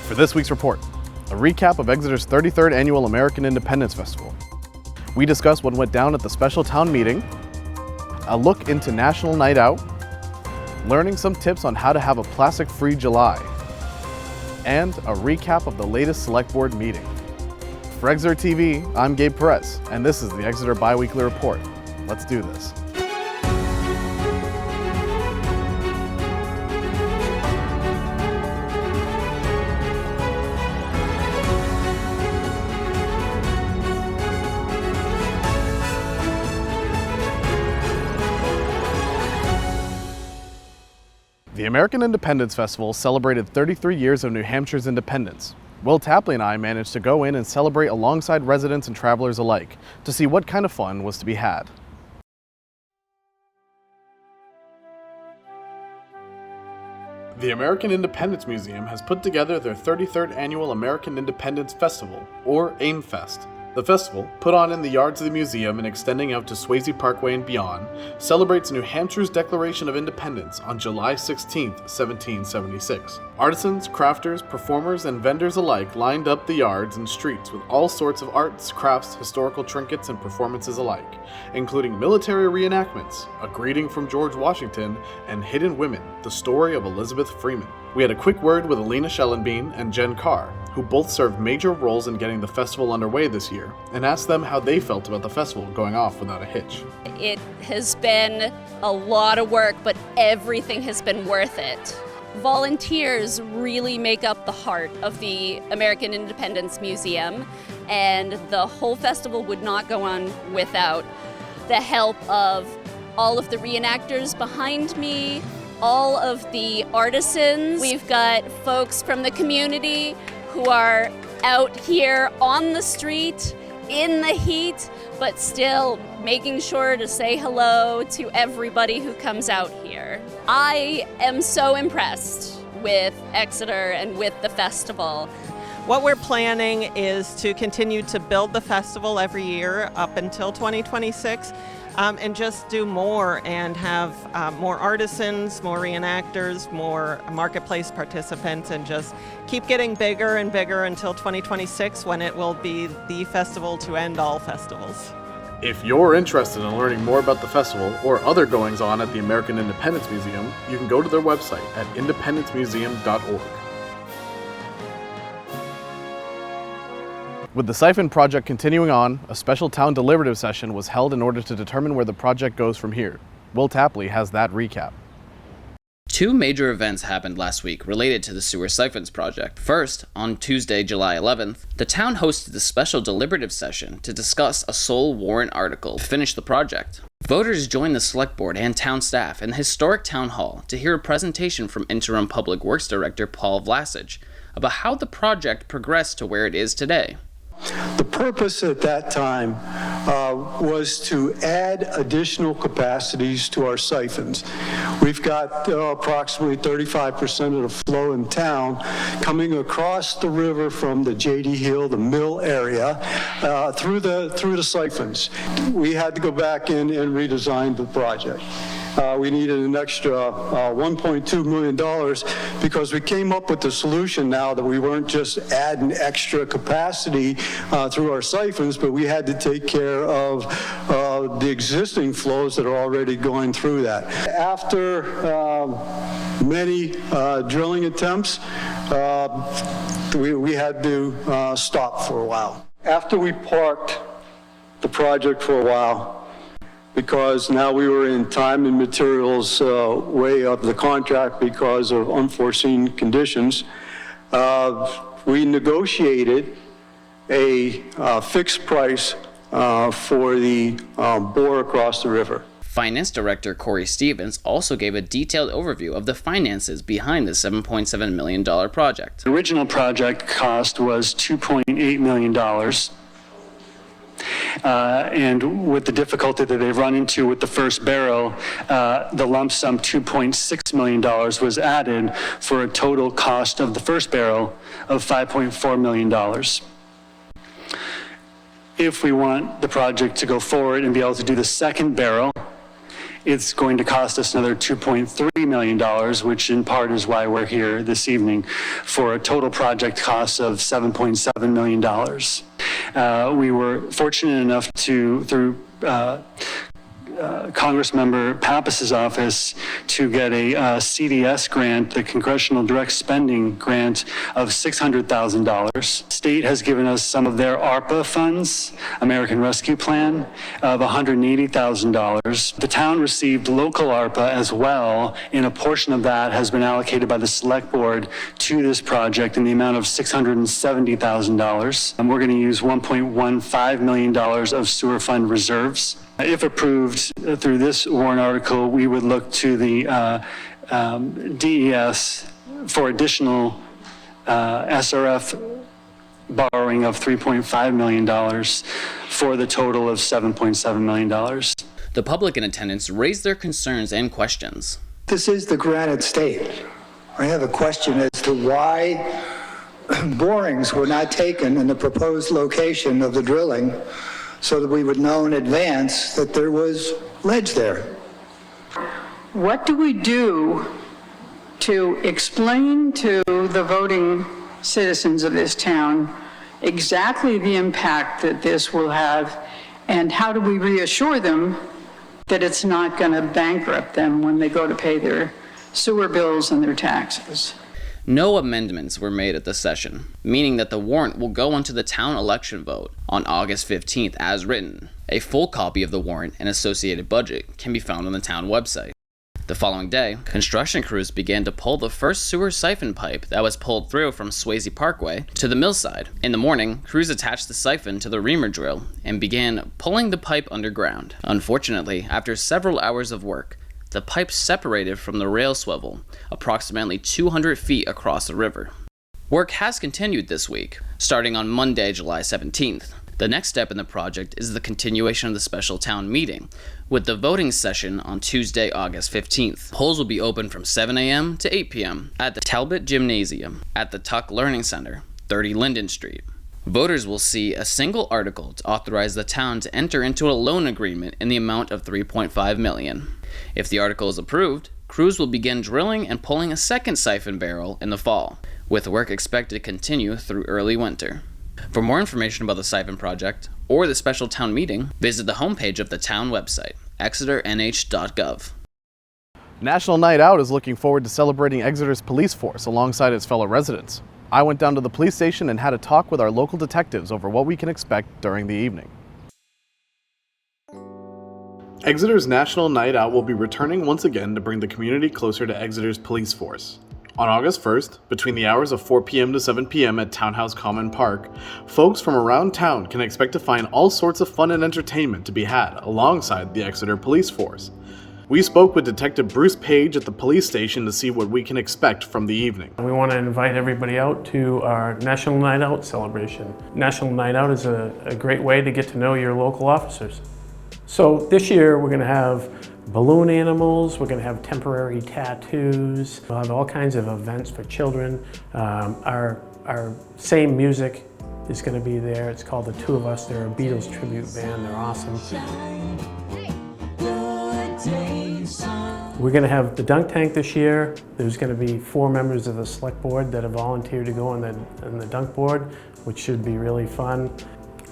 For this week's report, a recap of Exeter's 33rd Annual American Independence Festival. We discuss what went down at the special town meeting, a look into National Night Out, learning some tips on how to have a plastic-free July, and a recap of the latest select board meeting. For Exeter TV, I'm Gabe Perez, and this is the Exeter Biweekly Report. Let's do this. The American Independence Festival celebrated 33 years of New Hampshire's independence. Will Tapley and I managed to go in and celebrate alongside residents and travelers alike to see what kind of fun was to be had. The American Independence Museum has put together their 33rd Annual American Independence Festival, or AIMFest. The festival, put on in the yards of the museum and extending out to Swayze Parkway and beyond, celebrates New Hampshire's Declaration of Independence on July 16, 1776. Artisans, crafters, performers, and vendors alike lined up the yards and streets with all sorts of arts, crafts, historical trinkets, and performances alike, including military reenactments, a greeting from George Washington, and Hidden Women, the story of Elizabeth Freeman. We had a quick word with Alina Schellenbein and Jen Carr, who both served major roles in getting the festival underway this year, and asked them how they felt about the festival going off without a hitch. It has been a lot of work, but everything has been worth it. Volunteers really make up the heart of the American Independence Museum, and the whole festival would not go on without the help of all of the reenactors behind me, all of the artisans. We've got folks from the community who are out here on the street in the heat, but still making sure to say hello to everybody who comes out here. I am so impressed with Exeter and with the festival. What we're planning is to continue to build the festival every year up until 2026. And just do more and have more artisans, more reenactors, more marketplace participants, and just keep getting bigger and bigger until 2026, when it will be the festival to end all festivals. If you're interested in learning more about the festival or other goings-on at the American Independence Museum, you can go to their website at independencemuseum.org. With the Siphon project continuing on, a special town deliberative session was held in order to determine where the project goes from here. Will Tapley has that recap. Two major events happened last week related to the sewer siphons project. First, on Tuesday, July 11th, the town hosted a special deliberative session to discuss a sole warrant article to finish the project. Voters joined the select board and town staff in the historic town hall to hear a presentation from interim public works director Paul Vlasich about how the project progressed to where it is today. The purpose at that time was to add additional capacities to our siphons. We've got approximately 35% of the flow in town coming across the river from the J.D. Hill, the mill area, through the siphons. We had to go back in and redesign the project. We needed an extra $1.2 million because we came up with the solution now that we weren't just adding extra capacity through our siphons, but we had to take care of the existing flows that are already going through that. After many drilling attempts, we had to stop for a while. After we parked the project for a while, because now we were in time and materials way of the contract because of unforeseen conditions, we negotiated a fixed price for the bore across the river. Finance Director Corey Stevens also gave a detailed overview of the finances behind the $7.7 million project. The original project cost was $2.8 million. And with the difficulty that they've run into with the first barrel, the lump sum $2.6 million was added for a total cost of the first barrel of $5.4 million. If we want the project to go forward and be able to do the second barrel it's going to cost us another $2.3 million, which in part is why we're here this evening, for a total project cost of $7.7 million. We were fortunate enough to, through Congressmember Pappas's office, to get a CDS grant, the Congressional Direct Spending Grant, of $600,000. State has given us some of their ARPA funds, American Rescue Plan, of $180,000. The town received local ARPA as well, and a portion of that has been allocated by the Select Board to this project in the amount of $670,000. And we're going to use $1.15 million of sewer fund reserves. If approved through this warrant article, we would look to the DES for additional SRF borrowing of $3.5 million for the total of $7.7 million. The public in attendance raised their concerns and questions. This is the Granite State. I have a question as to why borings were not taken in the proposed location of the drilling so that we would know in advance that there was ledge there. What do we do to explain to the voting citizens of this town exactly the impact that this will have, and how do we reassure them that it's not going to bankrupt them when they go to pay their sewer bills and their taxes? No amendments were made at the session, meaning that the warrant will go onto the town election vote on August 15th as written. A full copy of the warrant and associated budget can be found on the town website. The following day, construction crews began to pull the first sewer siphon pipe that was pulled through from Swayze Parkway to the millside. In the morning, crews attached the siphon to the reamer drill and began pulling the pipe underground. Unfortunately, after several hours of work, the pipe separated from the rail swivel, approximately 200 feet across the river. Work has continued this week, starting on Monday, July 17th. The next step in the project is the continuation of the special town meeting, with the voting session on Tuesday, August 15th. Polls will be open from 7 a.m. to 8 p.m. at the Talbot Gymnasium at the Tuck Learning Center, 30 Linden Street. Voters will see a single article to authorize the town to enter into a loan agreement in the amount of $3.5 million. If the article is approved, crews will begin drilling and pulling a second siphon barrel in the fall, with work expected to continue through early winter. For more information about the siphon project or the special town meeting, visit the homepage of the town website, exeternh.gov. National Night Out is looking forward to celebrating Exeter's police force alongside its fellow residents. I went down to the police station and had a talk with our local detectives over what we can expect during the evening. Exeter's National Night Out will be returning once again to bring the community closer to Exeter's police force. On August 1st, between the hours of 4 p.m. to 7 p.m. at Townhouse Common Park, folks from around town can expect to find all sorts of fun and entertainment to be had alongside the Exeter police force. We spoke with Detective Bruce Page at the police station to see what we can expect from the evening. We want to invite everybody out to our National Night Out celebration. National Night Out is a great way to get to know your local officers. So this year we're going to have balloon animals, we're going to have temporary tattoos, we'll have all kinds of events for children. Our same music is going to be there. It's called The Two of Us. They're a Beatles tribute band. They're awesome. We're going to have the dunk tank this year. There's going to be 4 members of the select board that have volunteered to go on the dunk board, which should be really fun.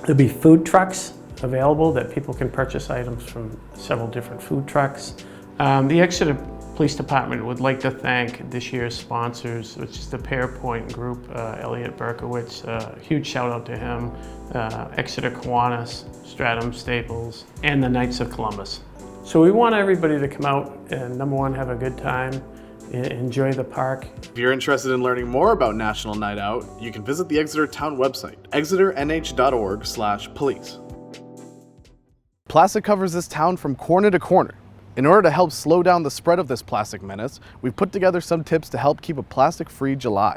There'll be food trucks available that people can purchase items from several different food trucks. The Exeter Police Department would like to thank this year's sponsors, which is the Pearpoint Group, Elliot Berkowitz, huge shout out to him, Exeter Kiwanis, Stratum Staples, and the Knights of Columbus. So we want everybody to come out and, number one, have a good time, enjoy the park. If you're interested in learning more about National Night Out, you can visit the Exeter Town website, exeternh.org/police. Plastic covers this town from corner to corner. In order to help slow down the spread of this plastic menace, we've put together some tips to help keep a plastic-free July.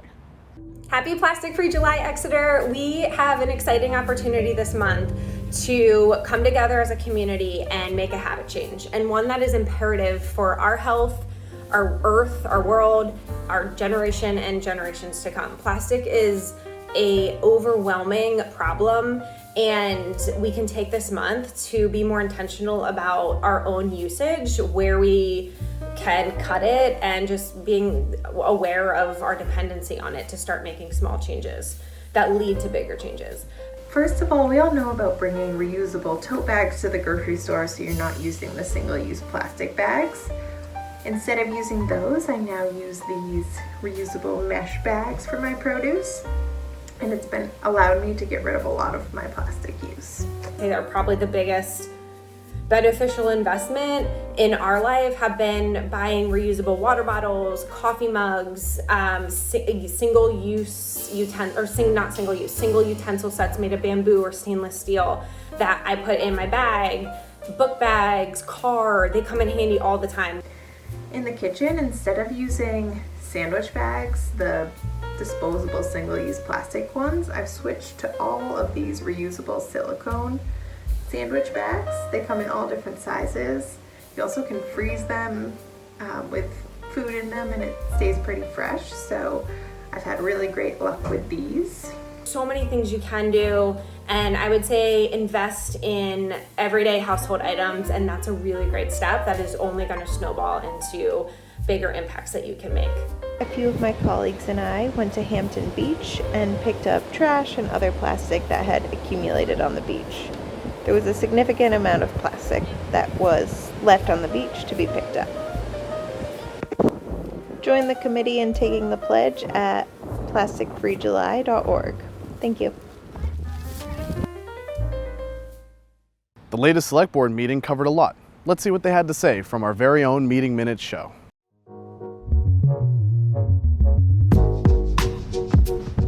Happy Plastic Free July, Exeter. We have an exciting opportunity this month to come together as a community and make a habit change, and one that is imperative for our health, our earth, our world, our generation, and generations to come. Plastic is a overwhelming problem, and we can take this month to be more intentional about our own usage, where we can cut it, and just being aware of our dependency on it to start making small changes that lead to bigger changes. First of all, we all know about bringing reusable tote bags to the grocery store so you're not using the single-use plastic bags. Instead of using those, I now use these reusable mesh bags for my produce, and it's been allowed me to get rid of a lot of my plastic use. They're probably the biggest beneficial investment in our life have been buying reusable water bottles, coffee mugs, single utensil sets made of bamboo or stainless steel that I put in my bag, book bags, car, they come in handy all the time. In the kitchen, instead of using sandwich bags, the disposable single-use plastic ones, I've switched to all of these reusable silicone sandwich bags. They come in all different sizes. You also can freeze them with food in them, and it stays pretty fresh. So I've had really great luck with these. So many things you can do, and I would say invest in everyday household items, and that's a really great step that is only going to snowball into bigger impacts that you can make. A few of my colleagues and I went to Hampton Beach and picked up trash and other plastic that had accumulated on the beach. There was a significant amount of plastic that was left on the beach to be picked up. Join the committee in taking the pledge at plasticfreejuly.org. Thank you. The latest select board meeting covered a lot. Let's see what they had to say from our very own Meeting Minutes show.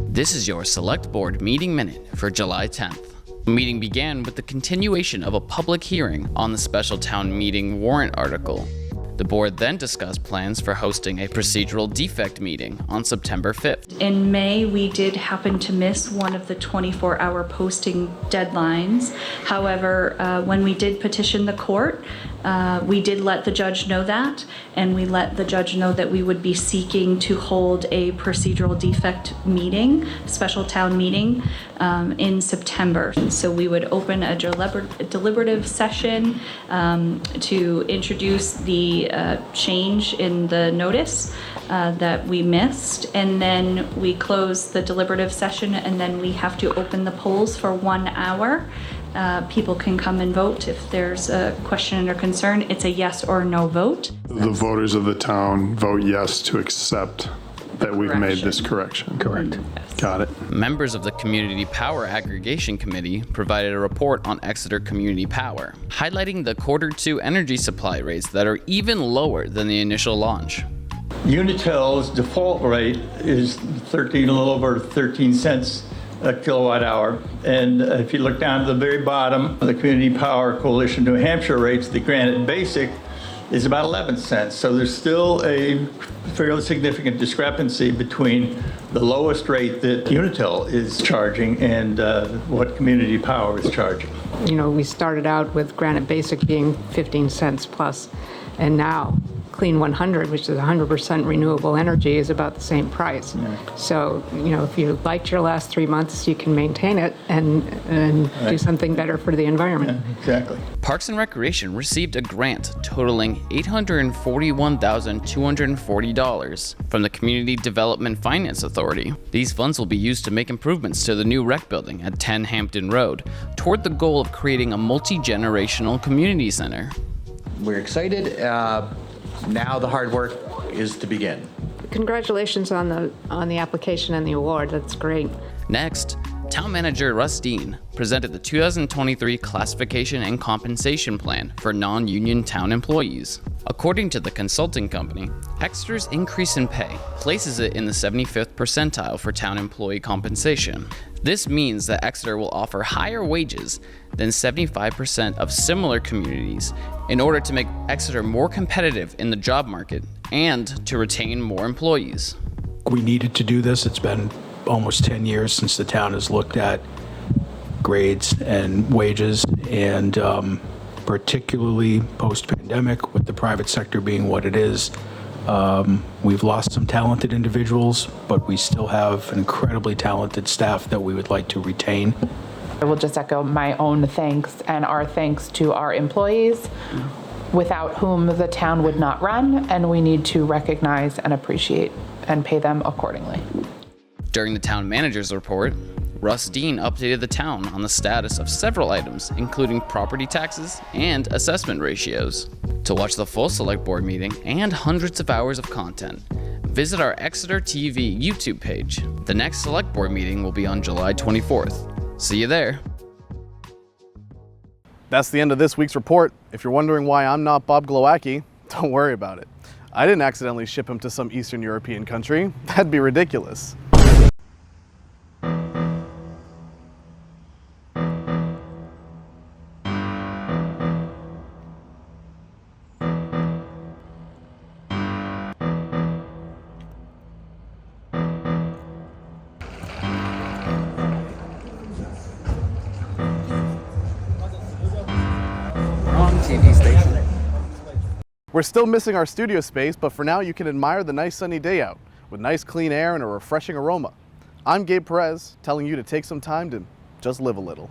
This is your Select Board Meeting Minute for July 10th. The meeting began with the continuation of a public hearing on the special town meeting warrant article. The board then discussed plans for hosting a procedural defect meeting on September 5th. In May, we did happen to miss one of the 24-hour posting deadlines. However, when we did petition the court, we did let the judge know that, and we let the judge know that we would be seeking to hold a procedural defect meeting, special town meeting, in September. So we would open a deliberative session to introduce the change in the notice that we missed, and then we close the deliberative session, and then we have to open the polls for 1 hour. People can come and vote if there's a question or concern. It's a yes or no vote. The voters of the town vote yes to accept that we've made this correction. Correct. Yes. Got it. Members of the Community Power Aggregation Committee provided a report on Exeter Community Power, highlighting the Q2 energy supply rates that are even lower than the initial launch. Unitel's default rate is a little over 13 cents a kilowatt hour. And if you look down to the very bottom, the Community Power Coalition New Hampshire rates, the Granite Basic, is about 11 cents. So there's still a fairly significant discrepancy between the lowest rate that Unitil is charging and what Community Power is charging. You know, we started out with Granite Basic being 15 cents plus, and now Clean 100, which is 100% renewable energy, is about the same price. Yeah. So, you know, if you liked your last 3 months, you can maintain it and right. Do something better for the environment. Yeah, exactly. Parks and Recreation received a grant totaling $841,240 from the Community Development Finance Authority. These funds will be used to make improvements to the new rec building at 10 Hampton Road toward the goal of creating a multi-generational community center. We're excited. Now the hard work is to begin. Congratulations on the application and the award. That's great. Next, Town Manager Russ Dean presented the 2023 Classification and Compensation Plan for non-union town employees. According to the consulting company, Exeter's increase in pay places it in the 75th percentile for town employee compensation. This means that Exeter will offer higher wages than 75% of similar communities in order to make Exeter more competitive in the job market and to retain more employees. We needed to do this. It's been almost 10 years since the town has looked at grades and wages, and particularly post-pandemic, with the private sector being what it is, We've lost some talented individuals, but we still have an incredibly talented staff that we would like to retain. I will just echo my own thanks and our thanks to our employees, without whom the town would not run, and we need to recognize and appreciate and pay them accordingly. During the town manager's report, Russ Dean updated the town on the status of several items, including property taxes and assessment ratios. To watch the full select board meeting and hundreds of hours of content, visit our Exeter TV YouTube page. The next select board meeting will be on July 24th. See you there. That's the end of this week's report. If you're wondering why I'm not Bob Glowacki, don't worry about it. I didn't accidentally ship him to some Eastern European country. That'd be ridiculous. TV station. We're still missing our studio space, but for now you can admire the nice sunny day out with nice clean air and a refreshing aroma. I'm Gabe Perez, telling you to take some time to just live a little.